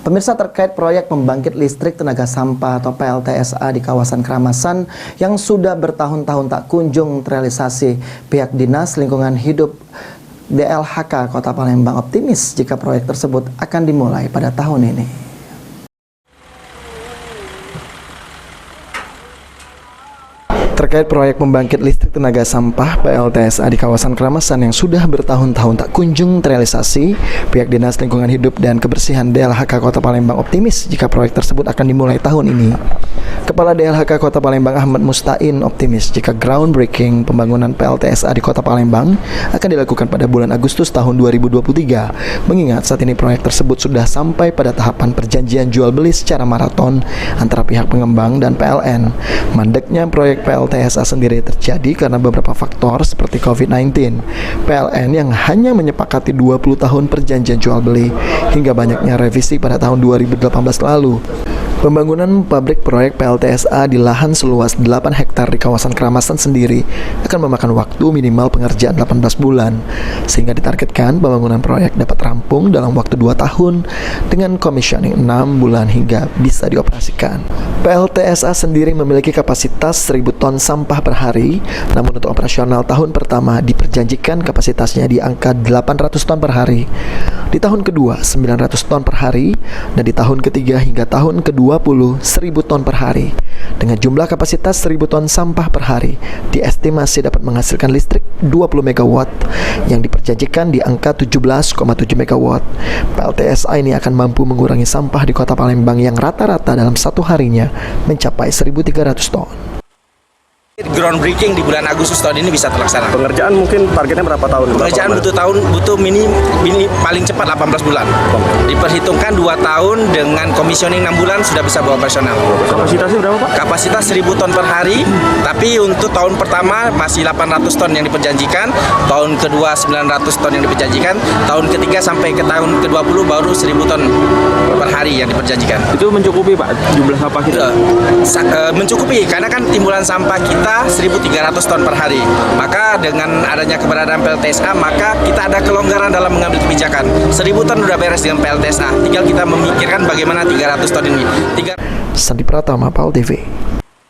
Pemirsa, terkait proyek pembangkit listrik tenaga sampah atau PLTSA di kawasan Keramasan yang sudah bertahun-tahun tak kunjung terrealisasi, pihak Dinas Lingkungan Hidup DLHK Kota Palembang optimis jika proyek tersebut akan dimulai pada tahun ini. Terkait proyek pembangkit listrik tenaga sampah PLTSA di kawasan Keramasan yang sudah bertahun-tahun tak kunjung terrealisasi, pihak Dinas Lingkungan Hidup dan Kebersihan DLHK Kota Palembang optimis jika proyek tersebut akan dimulai tahun ini. Kepala DLHK Kota Palembang Ahmad Mustain optimis jika groundbreaking pembangunan PLTSA di Kota Palembang akan dilakukan pada bulan Agustus tahun 2023, mengingat saat ini proyek tersebut sudah sampai pada tahapan perjanjian jual beli secara maraton antara pihak pengembang dan PLN. Mandeknya proyek PLTSA sendiri terjadi karena beberapa faktor seperti COVID-19, PLN yang hanya menyepakati 20 tahun perjanjian jual beli, hingga banyaknya revisi pada tahun 2018 lalu. Pembangunan pabrik proyek PLTSA di lahan seluas 8 hektar di kawasan Keramasan sendiri akan memakan waktu minimal pengerjaan 18 bulan, sehingga ditargetkan pembangunan proyek dapat rampung dalam waktu 2 tahun dengan commissioning 6 bulan hingga bisa dioperasikan. PLTSA sendiri memiliki kapasitas 1.000 ton sampah per hari, namun untuk operasional tahun pertama diperjanjikan kapasitasnya di angka 800 ton per hari, di tahun kedua 900 ton per hari, dan di tahun ketiga hingga tahun kedua 1.000 ton per hari. Dengan jumlah kapasitas 1.000 ton sampah per hari, diestimasi dapat menghasilkan listrik 20 MW yang diperjanjikan di angka 17,7 MW. PLTSA ini akan mampu mengurangi sampah di Kota Palembang yang rata-rata dalam satu harinya mencapai 1.300 ton. Groundbreaking di bulan Agustus tahun ini bisa terlaksana. Pengerjaan mungkin targetnya berapa tahun? Pengerjaan butuh mini paling cepat 18 bulan. Diperhitungkan 2 tahun dengan commissioning 6 bulan sudah bisa beroperasional. Kapasitasnya berapa, Pak? Kapasitas 1.000 ton per hari, tapi untuk tahun pertama masih 800 ton yang diperjanjikan, tahun kedua 900 ton yang diperjanjikan, tahun ketiga sampai ke tahun ke-20 baru 1.000 ton per hari yang diperjanjikan. Itu mencukupi, Pak, jumlah sampah kita? Mencukupi, karena kan timbulan sampah kita 1.300 ton per hari. Maka dengan adanya keberadaan PLTSA, maka kita ada kelonggaran dalam mengambil kebijakan. 1.000 ton udah beres dengan PLTSA, tinggal kita memikirkan bagaimana 300 ton ini. Sandi Pratama, PAL TV.